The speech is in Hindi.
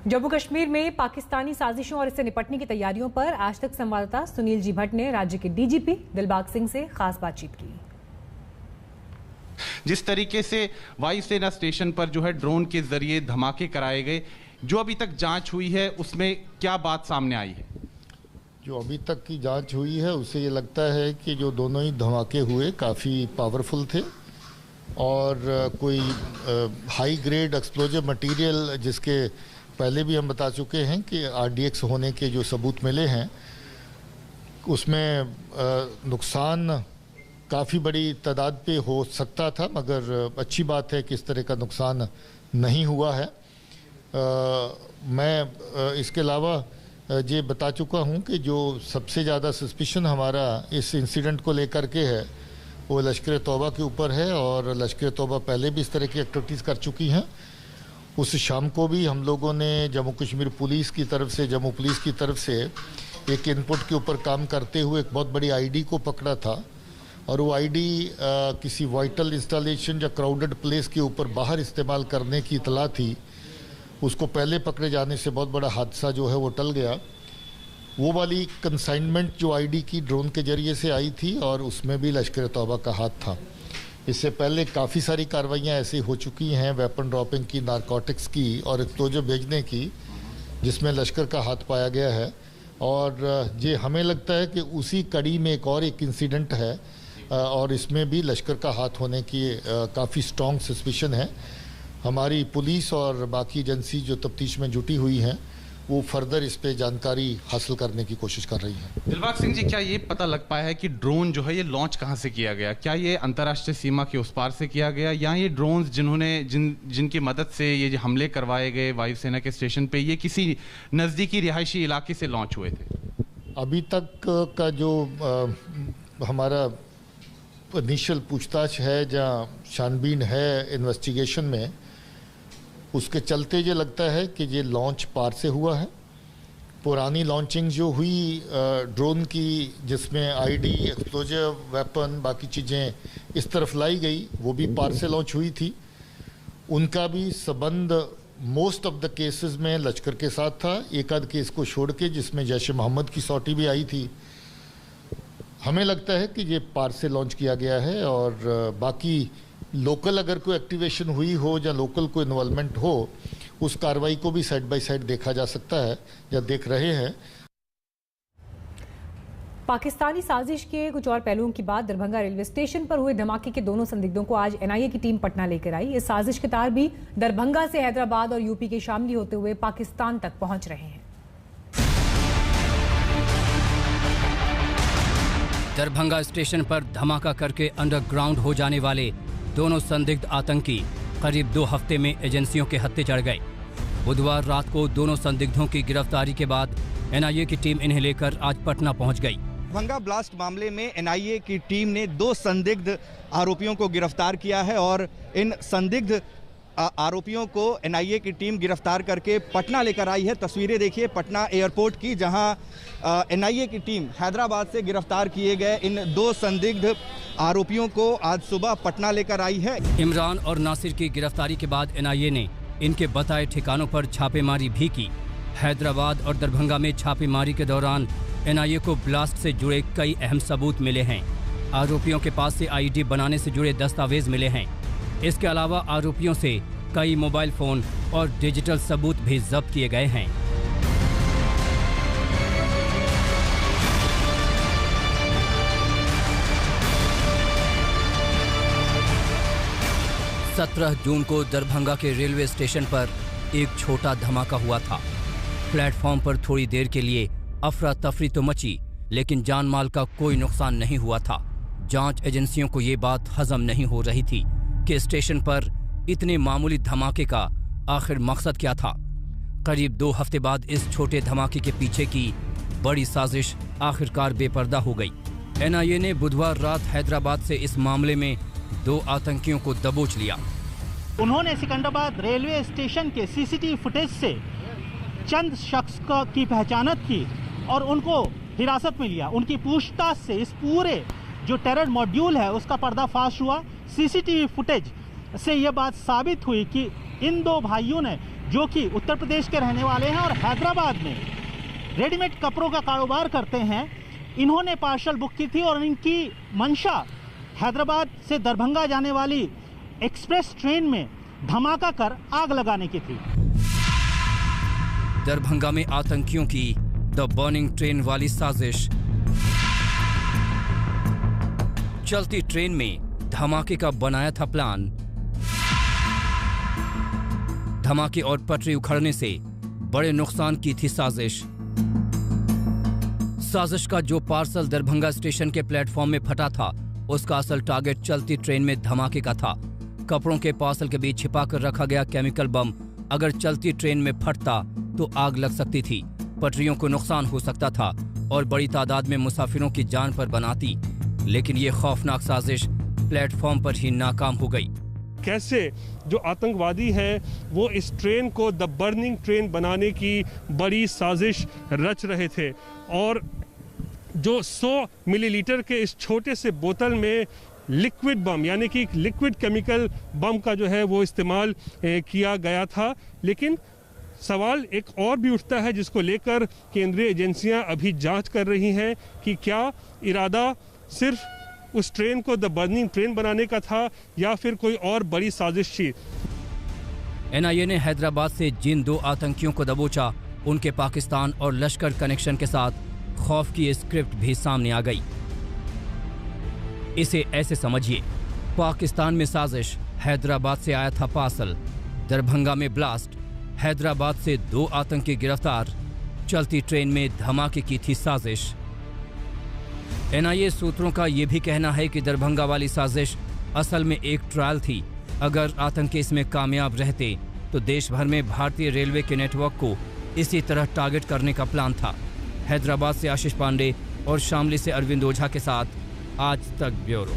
जम्मू कश्मीर में पाकिस्तानी साजिशों और इससे निपटने की तैयारियों पर आज तक संवाददाता सुनील जी भट्ट ने राज्य के डीजीपी दिलबाग सिंह से खास बातचीत की। जिस तरीके से वायुसेना स्टेशन पर जो है ड्रोन के जरिए धमाके कराए गए, जो अभी तक जांच हुई है उसमें क्या बात सामने आई है? जो अभी तक की जांच हुई है उससे ये लगता है कि जो दोनों ही धमाके हुए काफ़ी पावरफुल थे और कोई हाई ग्रेड एक्सप्लोजिव मटेरियल, जिसके पहले भी हम बता चुके हैं कि RDX होने के जो सबूत मिले हैं उसमें नुकसान काफ़ी बड़ी तादाद पे हो सकता था, मगर अच्छी बात है कि इस तरह का नुकसान नहीं हुआ है। मैं इसके अलावा ये बता चुका हूं कि जो सबसे ज़्यादा सस्पिशन हमारा इस इंसिडेंट को लेकर के है वो लश्कर तौबा के ऊपर है और लश्कर तौबा पहले भी इस तरह की एक्टिविटीज़ कर चुकी हैं। उस शाम को भी हम लोगों ने जम्मू कश्मीर पुलिस की तरफ से, जम्मू पुलिस की तरफ से एक इनपुट के ऊपर काम करते हुए एक बहुत बड़ी ID को पकड़ा था और वो ID किसी वाइटल इंस्टॉलेशन या क्राउडेड प्लेस के ऊपर बाहर इस्तेमाल करने की इतला थी। उसको पहले पकड़े जाने से बहुत बड़ा हादसा जो है वो टल गया। वो वाली कंसाइनमेंट जो ID की ड्रोन के जरिए से आई थी और उसमें भी लश्कर तौबा का हाथ था। इससे पहले काफ़ी सारी कार्रवाइयाँ ऐसी हो चुकी हैं, वेपन ड्रॉपिंग की, नारकोटिक्स की और एक्सप्लोजिव भेजने की, जिसमें लश्कर का हाथ पाया गया है। और ये हमें लगता है कि उसी कड़ी में एक इंसिडेंट है और इसमें भी लश्कर का हाथ होने की काफ़ी स्ट्रॉन्ग सस्पिशन है। हमारी पुलिस और बाकी एजेंसी जो तफ्तीश में जुटी हुई हैं वो फर्दर इस पे जानकारी हासिल करने की कोशिश कर रही है। दिलबाग सिंह जी, क्या ये पता लग पाया है कि ड्रोन जो है ये लॉन्च कहाँ से किया गया? क्या ये अंतर्राष्ट्रीय सीमा के उस पार से किया गया या ये ड्रोन्स जिनकी मदद से ये हमले करवाए गए वायुसेना के स्टेशन पे, ये किसी नज़दीकी रिहायशी इलाके से लॉन्च हुए थे? अभी तक का जो हमारा इनिशियल पूछताछ है या छानबीन है इन्वेस्टिगेशन में, उसके चलते ये लगता है कि ये लॉन्च पार से हुआ है। पुरानी लॉन्चिंग जो हुई ड्रोन की, जिसमें ID, एक्सप्लोजिव, वेपन, बाकी चीज़ें इस तरफ लाई गई, वो भी पार से लॉन्च हुई थी। उनका भी संबंध मोस्ट ऑफ द केसेस में लश्कर के साथ था, एक आध केस को छोड़ के जिसमें जैश-ए-मोहम्मद की सौटी भी आई थी। हमें लगता है कि ये पार से लॉन्च किया गया है और बाकी लोकल अगर कोई एक्टिवेशन हुई हो या लोकल कोई इन्वॉल्वमेंट हो, उस कार्रवाई को भी साइड बाय साइड देखा जा सकता है या देख रहे हैं। पाकिस्तानी साजिश के कुछ और पहलुओं की बात दरभंगा रेलवे स्टेशन पर हुए धमाके के दोनों संदिग्धों को आज NIA की टीम पटना लेकर आई। इस साजिश के तार भी दरभंगा से हैदराबाद और UP के शामली होते हुए पाकिस्तान तक पहुंच रहे हैं। दरभंगा स्टेशन पर धमाका करके अंडरग्राउंड हो जाने वाले दोनों संदिग्ध आतंकी करीब 2 हफ्ते में एजेंसियों के हत्थे चढ़ गए। बुधवार रात को दोनों संदिग्धों की गिरफ्तारी के बाद NIA की टीम इन्हें लेकर आज पटना पहुंच गई। दरभंगा ब्लास्ट मामले में NIA की टीम ने 2 संदिग्ध आरोपियों को गिरफ्तार किया है और इन संदिग्ध आरोपियों को NIA की टीम गिरफ्तार करके पटना लेकर आई है। तस्वीरें देखिए पटना एयरपोर्ट की, जहां NIA की टीम हैदराबाद से गिरफ्तार किए गए इन 2 संदिग्ध आरोपियों को आज सुबह पटना लेकर आई है। इमरान और नासिर की गिरफ्तारी के बाद NIA ने इनके बताए ठिकानों पर छापेमारी भी की। हैदराबाद और दरभंगा में छापेमारी के दौरान NIA को ब्लास्ट से जुड़े कई अहम सबूत मिले हैं। आरोपियों के पास से ID बनाने से जुड़े दस्तावेज मिले हैं। इसके अलावा आरोपियों से कई मोबाइल फोन और डिजिटल सबूत भी जब्त किए गए हैं। सत्रह जून को दरभंगा के रेलवे स्टेशन पर एक छोटा धमाका हुआ था। प्लेटफॉर्म पर थोड़ी देर के लिए अफरा तफरी तो मची, लेकिन जान माल का कोई नुकसान नहीं हुआ था। जांच एजेंसियों को ये बात हजम नहीं हो रही थी कि स्टेशन पर इतने मामूली धमाके का आखिर मकसद क्या था। करीब 2 हफ्ते बाद इस छोटे धमाके के पीछे की बड़ी साजिश आखिरकार बेपर्दा हो गई। NIA ने बुधवार रात हैदराबाद से इस मामले में 2 आतंकियों को दबोच लिया। उन्होंने सिकंदराबाद रेलवे स्टेशन के CCTV फुटेज से चंद शख्स की पहचान की और उनको हिरासत में लिया। उनकी पूछताछ से इस पूरे जो टेरर मॉड्यूल है उसका पर्दाफाश हुआ। CCTV फुटेज से यह बात साबित हुई कि इन 2 भाइयों ने जो कि उत्तर प्रदेश के रहने वाले हैं और हैदराबाद में रेडीमेड कपड़ों का कारोबार करते हैं, इन्होंने पार्सल बुक की थी और इनकी मंशा हैदराबाद से दरभंगा जाने वाली एक्सप्रेस ट्रेन में धमाका कर आग लगाने की थी। दरभंगा में आतंकियों की द बर्निंग ट्रेन वाली साजिश। चलती ट्रेन में धमाके का बनाया था प्लान। धमाके और पटरी उखड़ने से बड़े नुकसान की थी साजिश। साजिश का जो पार्सल दरभंगा स्टेशन के प्लेटफॉर्म में फटा था, उसका असल टारगेट चलती ट्रेन में धमाके का था। कपड़ों के पार्सल के बीच छिपाकर रखा गया केमिकल बम अगर चलती ट्रेन में फटता तो आग लग सकती थी, पटरियों को नुकसान हो सकता था और बड़ी तादाद में मुसाफिरों की जान पर बनाती। लेकिन ये खौफनाक साजिश प्लेटफॉर्म पर ही नाकाम हो गई। कैसे जो आतंकवादी हैं वो इस ट्रेन को द बर्निंग ट्रेन बनाने की बड़ी साजिश रच रहे थे और जो 100 मिलीलीटर के इस छोटे से बोतल में लिक्विड बम यानी कि लिक्विड केमिकल बम का जो है वो इस्तेमाल किया गया था। लेकिन सवाल एक और भी उठता है जिसको लेकर केंद्रीय एजेंसियां अभी जांच कर रही हैं कि क्या इरादा सिर्फ उस ट्रेन को द बर्निंग ट्रेन बनाने का था या फिर कोई और बड़ी साजिश थी। एनआईए ने हैदराबाद से जिन 2 आतंकियों को दबोचा, उनके पाकिस्तान और लश्कर कनेक्शन के साथ खौफ की स्क्रिप्ट भी सामने आ गई। इसे ऐसे समझिए, पाकिस्तान में साजिश, हैदराबाद से आया था पार्सल, दरभंगा में ब्लास्ट, हैदराबाद से 2 आतंकी गिरफ्तार, चलती ट्रेन में धमाके की थी साजिश। एनआईए सूत्रों का यह भी कहना है कि दरभंगा वाली साजिश असल में एक ट्रायल थी। अगर आतंकी इसमें कामयाब रहते तो देश भर में भारतीय रेलवे के नेटवर्क को इसी तरह टारगेट करने का प्लान था। हैदराबाद से आशीष पांडे और शामली से अरविंद ओझा के साथ आज तक ब्यूरो।